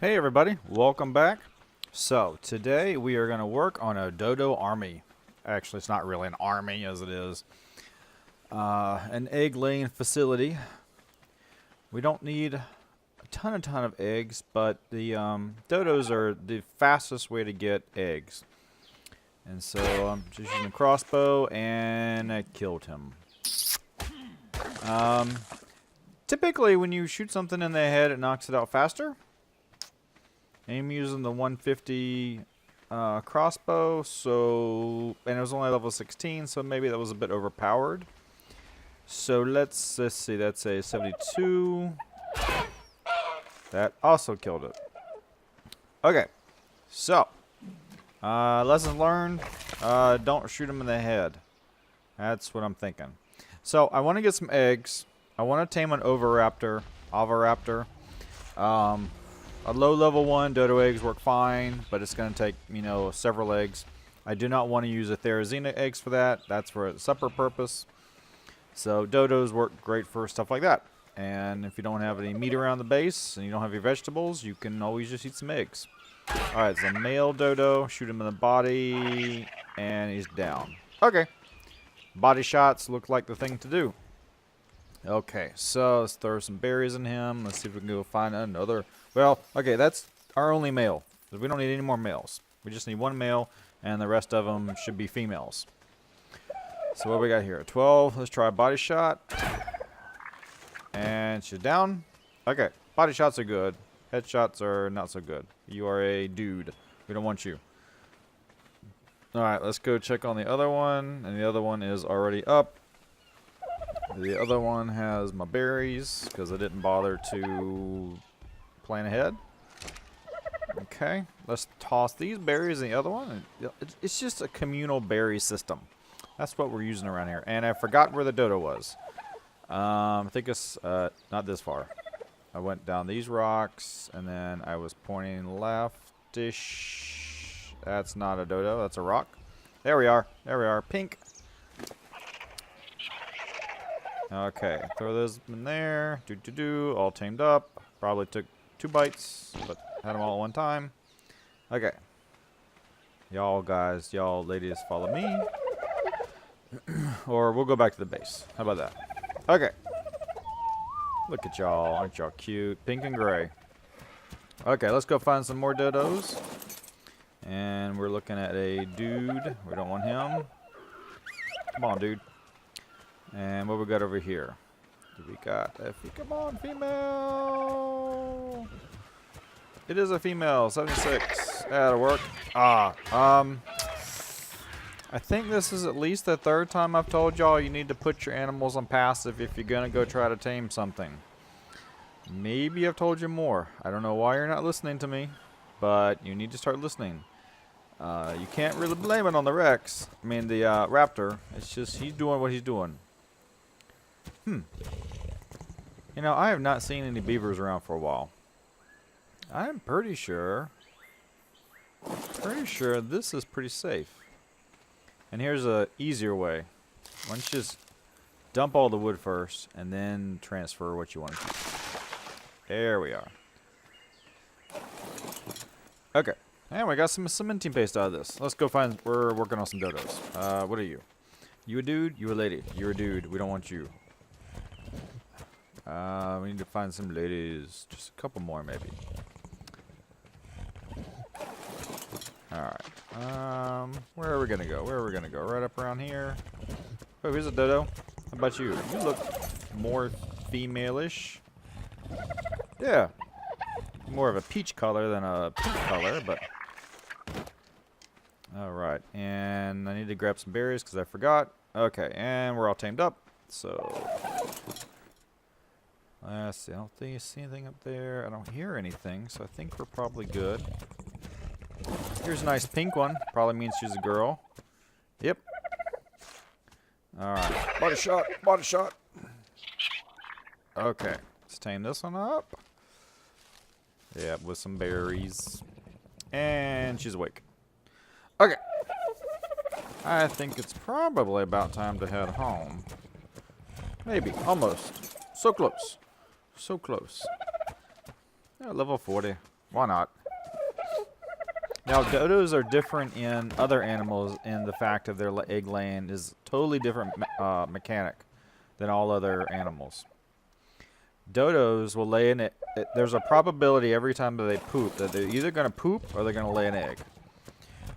Hey everybody, welcome back. So today we are going to work on a Dodo army. Actually, it's not really an army as it is an egg laying facility. We don't need a ton of eggs, but the Dodos are the fastest way to get eggs. And so I'm just using a crossbow and I killed him. Typically when you shoot something in the head, it knocks it out faster. I'm using the 150 crossbow, and it was only level 16, so maybe that was a bit overpowered. So let's see, that's a 72. That also killed it. Okay, so lessons learned: don't shoot them in the head. That's what I'm thinking. So I want to get some eggs. I want to tame an oviraptor. A low level 1 Dodo eggs work fine, but it's going to take, several eggs. I do not want to use a Therizina eggs for that. That's for a separate purpose. So Dodos work great for stuff like that. And if you don't have any meat around the base and you don't have your vegetables, you can always just eat some eggs. Alright, so male Dodo, shoot him in the body, and he's down. Okay. Body shots look like the thing to do. Okay, so let's throw some berries in him. Let's see if we can go find another. Well, okay, that's our only male. We don't need any more males. We just need one male, and the rest of them should be females. So what we got here? 12. Let's try a body shot. And she's down. Okay, body shots are good. Headshots are not so good. You are a dude. We don't want you. Alright, let's go check on the other one. And the other one is already up. The other one has my berries, because I didn't bother to plan ahead. Okay, let's toss these berries in the other one. It's just a communal berry system. That's what we're using around here. And I forgot where the Dodo was. I think it's not this far. I went down these rocks, and then I was pointing leftish. That's not a Dodo, that's a rock. There we are. There we are. Pink. Okay, throw those in there. All tamed up. Probably took 2 bites, but had them all at one time. Okay. Y'all guys, y'all ladies, follow me. Or we'll go back to the base. How about that? Okay. Look at y'all. Aren't y'all cute? Pink and gray. Okay, let's go find some more Dodos. And we're looking at a dude. We don't want him. Come on, dude. And what we got over here? We got a come on, female. It is a female, 76. That'll work. I think this is at least the 3rd time I've told y'all you need to put your animals on passive if you're gonna go try to tame something. Maybe I've told you more. I don't know why you're not listening to me, but you need to start listening. You can't really blame it on the Rex. I mean the Raptor. It's just he's doing what he's doing. I have not seen any beavers around for a while. I'm pretty sure this is pretty safe. And here's a easier way. Why don't you just dump all the wood first and then transfer what you want to keep. There we are. Okay. And we got some cementing paste out of this. Let's go find, we're working on some Dodos. What are you? You a dude? You a lady? You're a dude. We don't want you. We need to find some ladies. Just a couple more, maybe. Alright. Where are we gonna go? Where are we gonna go? Right up around here. Oh, here's a Dodo. How about you? You look more female-ish. Yeah. More of a peach color than a pink color, but... Alright. And I need to grab some berries because I forgot. Okay, and we're all tamed up. So... Let's see, I don't think I see anything up there. I don't hear anything, so I think we're probably good. Here's a nice pink one. Probably means she's a girl. Yep. Alright. Body shot. Body shot. Okay. Let's tame this one up. Yeah, with some berries. And she's awake. Okay. I think it's probably about time to head home. Maybe. Almost. So close. So close. Yeah, level 40. Why not? Now, dodos are different in other animals in the fact of their egg laying is totally different mechanic than all other animals. Dodos will lay an egg. There's a probability every time that they poop that they're either going to poop or they're going to lay an egg.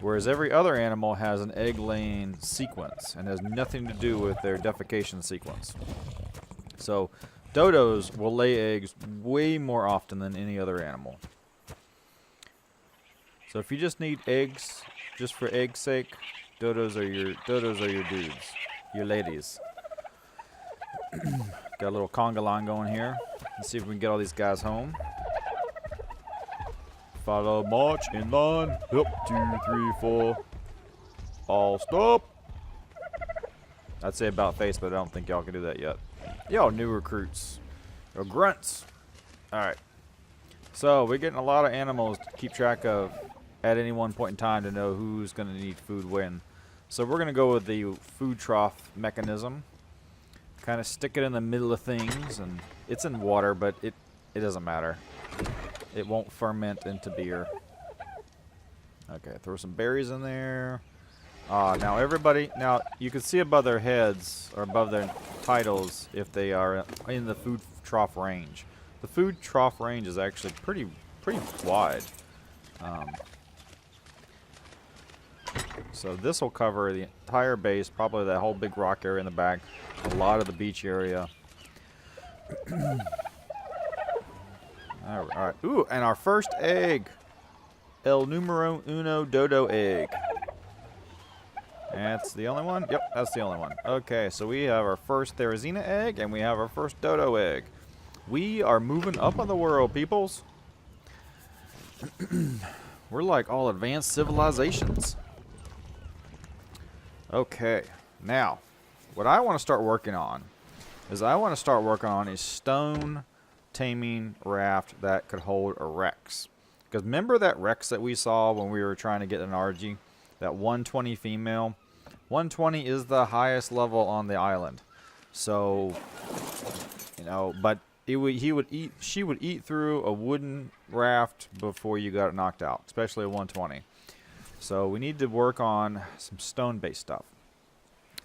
Whereas every other animal has an egg laying sequence and has nothing to do with their defecation sequence. So dodos will lay eggs way more often than any other animal. So if you just need eggs, just for egg's sake, dodos are your dudes, your ladies. Got a little conga line going here. Let's see if we can get all these guys home. Follow march in line. Up, 2, 3, 4. All stop. I'd say about face, but I don't think y'all can do that yet. Y'all new recruits. Or grunts. Alright. So we're getting a lot of animals to keep track of at any one point in time to know who's going to need food when. So we're going to go with the food trough mechanism. Kind of stick it in the middle of things, and it's in water, but it doesn't matter. It won't ferment into beer. Okay, throw some berries in there. Now everybody, now you can see above their heads or above their titles if they are in the food trough range. The food trough range is actually pretty wide. So this will cover the entire base, probably that whole big rock area in the back, a lot of the beach area. Alright. Ooh, and our first egg. El numero uno dodo egg. That's the only one? Yep, that's the only one. Okay, so we have our first Therizina egg, and we have our first dodo egg. We are moving up on the world, peoples. We're like all advanced civilizations. Okay, now, what I want to start working on is a stone taming raft that could hold a Rex. Because remember that Rex that we saw when we were trying to get an RG? That 120 female? 120 is the highest level on the island. So, you know, but she would eat through a wooden raft before you got it knocked out, especially a 120. So we need to work on some stone-based stuff.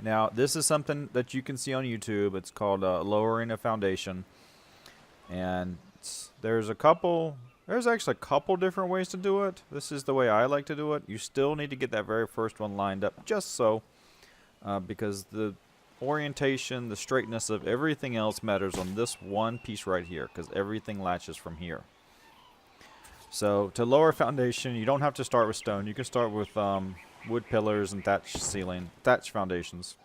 Now, this is something that you can see on YouTube. It's called lowering a foundation. And there's actually a couple different ways to do it. This is the way I like to do it. You still need to get that very first one lined up just so, because the orientation, the straightness of everything else matters on this one piece right here, because everything latches from here. So to lower foundation, you don't have to start with stone. You can start with wood pillars and thatch foundations.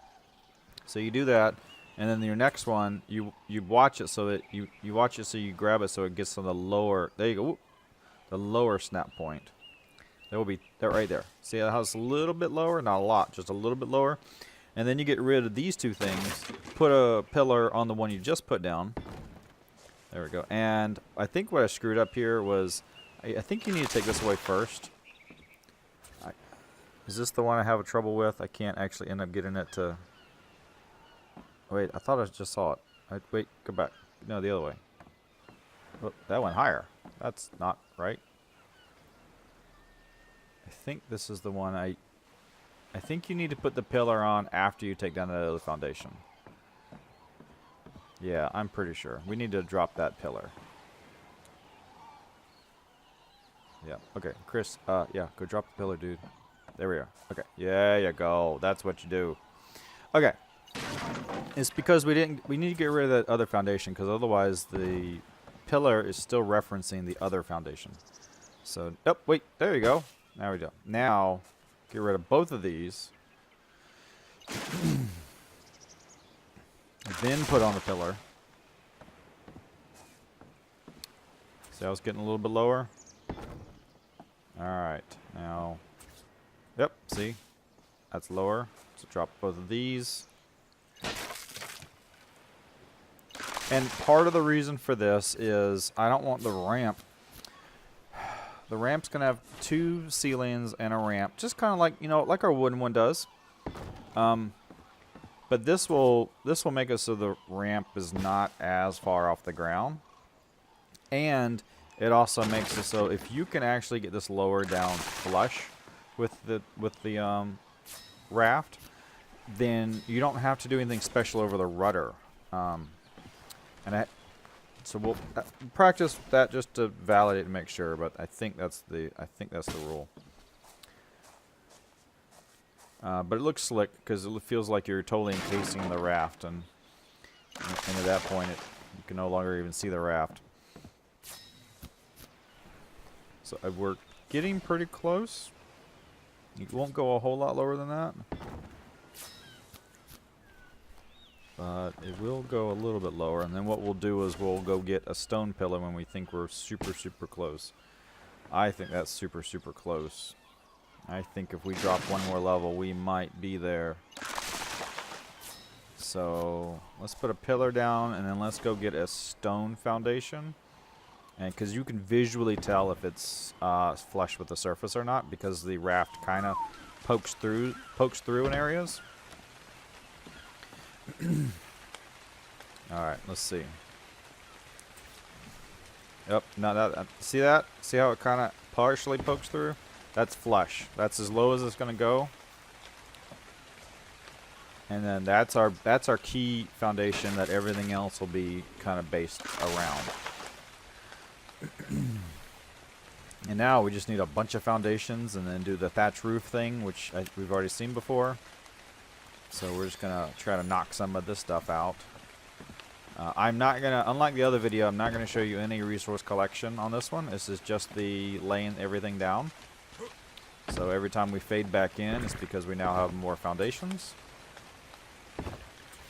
So you do that. And then your next one, you watch it so that you watch it so you grab it so it gets on the lower. There you go. Ooh, the lower snap point. That will be that right there. See how it's a little bit lower, not a lot, just a little bit lower. And then you get rid of these two things. Put a pillar on the one you just put down. There we go. And I think what I screwed up here was I think you need to take this away first. Is this the one I have trouble with? I can't actually end up getting it to. Wait, I thought I just saw it. Wait, go back. No, the other way. Oh, that went higher. That's not right. I think this is the one I think you need to put the pillar on after you take down that other foundation. Yeah, I'm pretty sure. We need to drop that pillar. Yeah, okay. Chris, yeah, go drop the pillar, dude. There we are. Okay, yeah, you go. That's what you do. Okay. It's because we need to get rid of that other foundation, because otherwise the pillar is still referencing the other foundation. So, oh, wait, there you go. There we go. Now, get rid of both of these. Then put on the pillar. See how it's getting a little bit lower? Alright, now, yep, see? That's lower. So drop both of these. And part of the reason for this is I don't want the ramp. The ramp's going to have two ceilings and a ramp. Just kind of like, you know, like our wooden one does. But this will make it so the ramp is not as far off the ground. And It also makes it so if you can actually get this lower down flush with the raft, then you don't have to do anything special over the rudder. So we'll practice that just to validate and make sure. But I think that's the rule. But it looks slick because it feels like you're totally encasing the raft, and at that point, you can no longer even see the raft. So we're getting pretty close. You won't go a whole lot lower than that. But it will go a little bit lower, and then what we'll do is we'll go get a stone pillar when we think we're super, super close. I think that's super, super close. I think if we drop one more level, we might be there. So let's put a pillar down, and then let's go get a stone foundation. And because you can visually tell if it's flush with the surface or not, because the raft kind of pokes through in areas. All right, let's see. Yep, now that see that? See how it kind of partially pokes through? That's flush. That's as low as it's gonna go. And then that's our key foundation that everything else will be kind of based around. And now we just need a bunch of foundations and then do the thatch roof thing, which we've already seen before. So we're just gonna try to knock some of this stuff out. I'm not gonna, unlike the other video, I'm not gonna show you any resource collection on this one. This is just the laying everything down. So every time we fade back in, it's because we now have more foundations.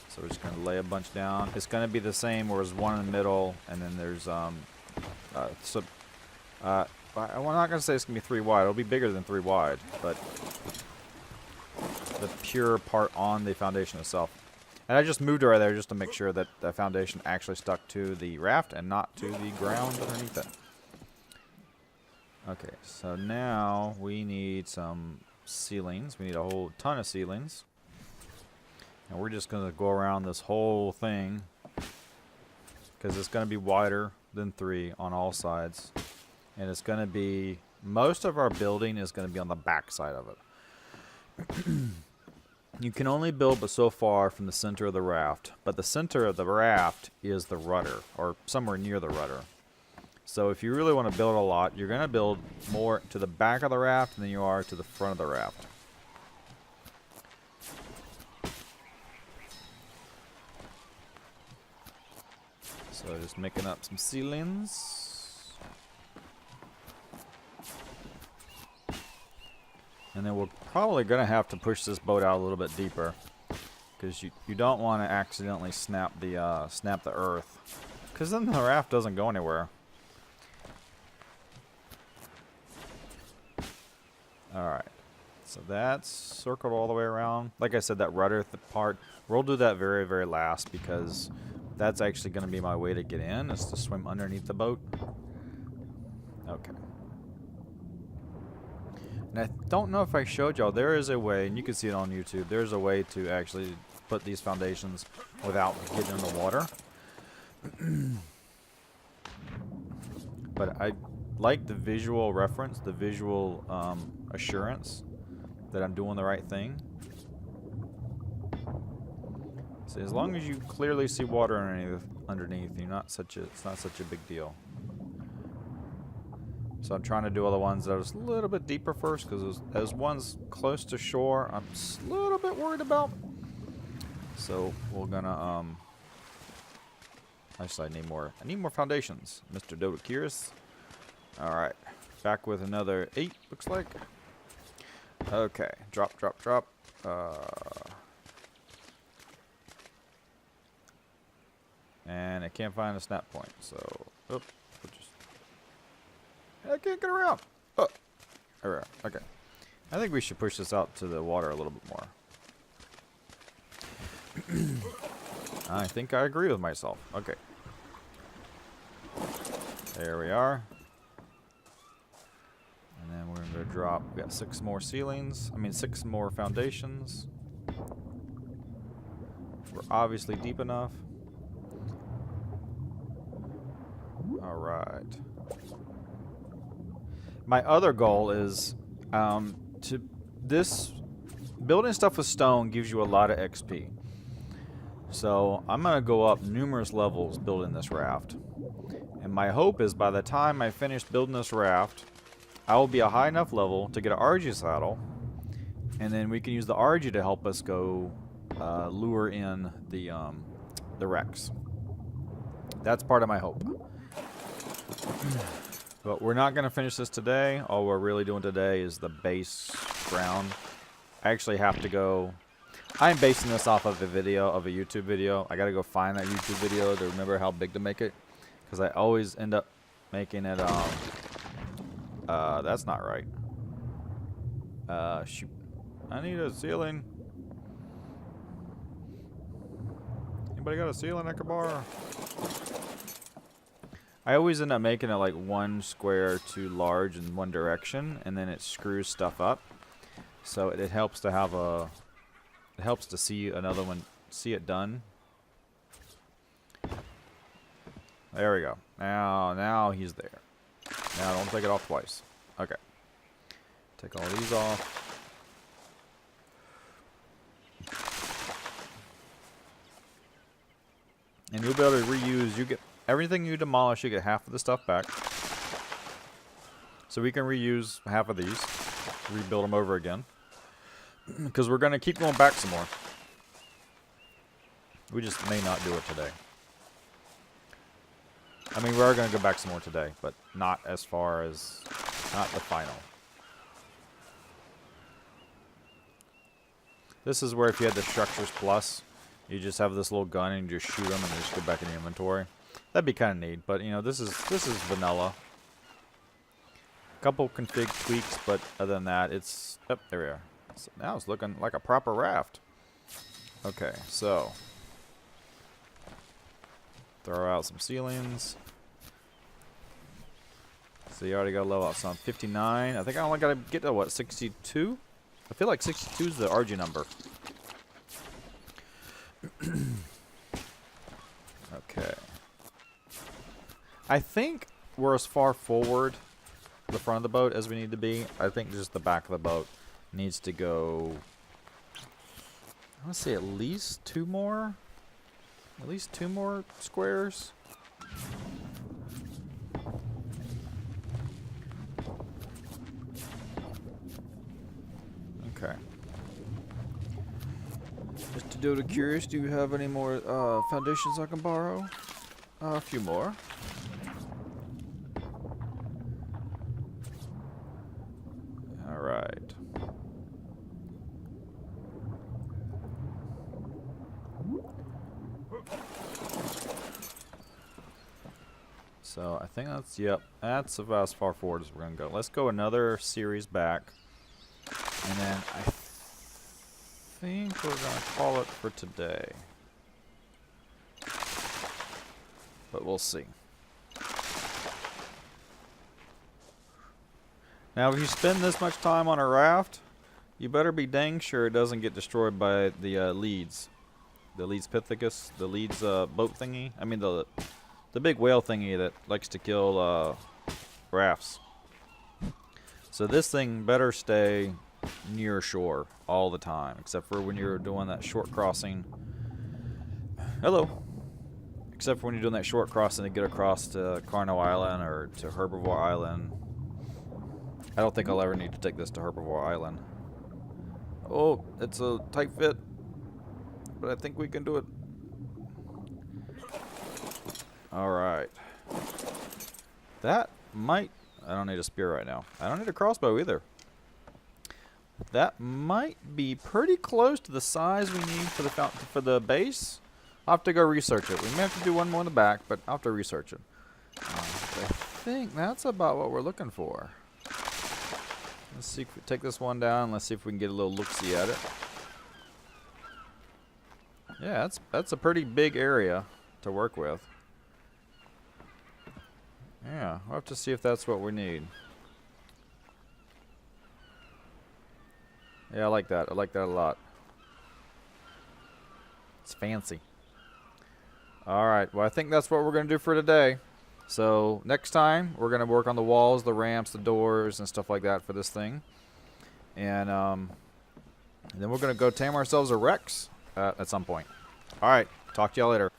So we're just gonna lay a bunch down. It's gonna be the same, where there's one in the middle, and then there's I'm not gonna say it's gonna be 3 wide. It'll be bigger than 3 wide, but the pure part on the foundation itself. And I just moved it right there just to make sure that the foundation actually stuck to the raft and not to the ground underneath it. Okay, so now we need some ceilings. We need a whole ton of ceilings. And we're just going to go around this whole thing because it's going to be wider than 3 on all sides. And it's going to be, most of our building is going to be on the back side of it. You can only build but so far from the center of the raft, but the center of the raft is the rudder, or somewhere near the rudder. So if you really want to build a lot, you're going to build more to the back of the raft than you are to the front of the raft. So just making up some ceilings. And then we're probably going to have to push this boat out a little bit deeper, because you don't want to accidentally snap the earth, because then the raft doesn't go anywhere. Alright, so that's circled all the way around. Like I said, that rudder part, we'll do that very, very last, because that's actually going to be my way to get in, is to swim underneath the boat. Okay. And I don't know if I showed y'all, there is a way, and you can see it on YouTube, there's a way to actually put these foundations without getting in the water. But I like the visual reference, the visual assurance that I'm doing the right thing. So as long as you clearly see water underneath, it's not such a big deal. So I'm trying to do all the ones that are just a little bit deeper first, because as ones close to shore, I'm just a little bit worried about. So we're gonna actually I need more foundations, Mr. Dodo curious. All right, back with another 8 looks like. Okay, drop. And I can't find a snap point, so oops. I can't get around. Oh, around. Okay. I think we should push this out to the water a little bit more. I think I agree with myself. Okay. There we are. And then we're going to drop. We got 6 more ceilings. 6 more foundations. We're obviously deep enough. All right. My other goal is to this building stuff with stone gives you a lot of XP. So I'm gonna go up numerous levels building this raft. And my hope is by the time I finish building this raft, I will be a high enough level to get an RG saddle, and then we can use the RG to help us go lure in the wrecks. That's part of my hope. But we're not going to finish this today. All we're really doing today is the base ground. I actually have to go... I'm basing this off of a video, of a YouTube video. I got to go find that YouTube video to remember how big to make it. Because I always end up making it... that's not right. Shoot. I need a ceiling. Anybody got a ceiling I could borrow? I always end up making it like one square too large in one direction, and then it screws stuff up. So it helps to have a... It helps to see another one, see it done. There we go. Now he's there. Now don't take it off twice. Okay. Take all these off. And you'll be able to reuse, you get everything you demolish, you get half of the stuff back. So we can reuse half of these, rebuild them over again. Because we're going to keep going back some more. We just may not do it today. I mean, we are going to go back some more today, but not as far as, not the final. This is where if you had the Structures Plus, you just have this little gun and you just shoot them and they just go back in the inventory. That'd be kind of neat, but you know, this is vanilla. Couple config tweaks, but other than that, it's, oh, there we are. So now it's looking like a proper raft. Okay, so throw out some ceilings. So you already got a level up, so I'm 59. I think I only got to get to what, 62? I feel like 62 is the RG number. Okay. I think we're as far forward the front of the boat as we need to be. I think just the back of the boat needs to go, I want to say at least two more squares. Okay. Mr. Dodo curious, do you have any more foundations I can borrow? A few more. Alright. So I think that's, yep, that's about as far forward as we're going to go. Let's go another series back. And then I think we're going to call it for today. But we'll see. Now if you spend this much time on a raft, you better be dang sure it doesn't get destroyed by the leads. The leads pithecus, the leads boat thingy. I mean the big whale thingy that likes to kill rafts. So this thing better stay near shore all the time, except for when you're doing that short crossing. Hello. Except for when you're doing that short crossing to get across to Carno Island or to Herbivore Island. I don't think I'll ever need to take this to Herbivore Island. Oh, it's a tight fit, but I think we can do it. Alright. That might... I don't need a spear right now. I don't need a crossbow either. That might be pretty close to the size we need for the base. I'll have to go research it. We may have to do one more in the back, but I'll have to research it. I think that's about what we're looking for. Let's see if we take this one down. Let's see if we can get a little look-see at it. Yeah, that's a pretty big area to work with. Yeah, we'll have to see if that's what we need. Yeah, I like that. I like that a lot. It's fancy. Alright, well I think that's what we're going to do for today. So next time we're gonna work on the walls, the ramps, the doors, and stuff like that for this thing. And then we're gonna go tame ourselves a Rex at some point. All right, talk to y'all later.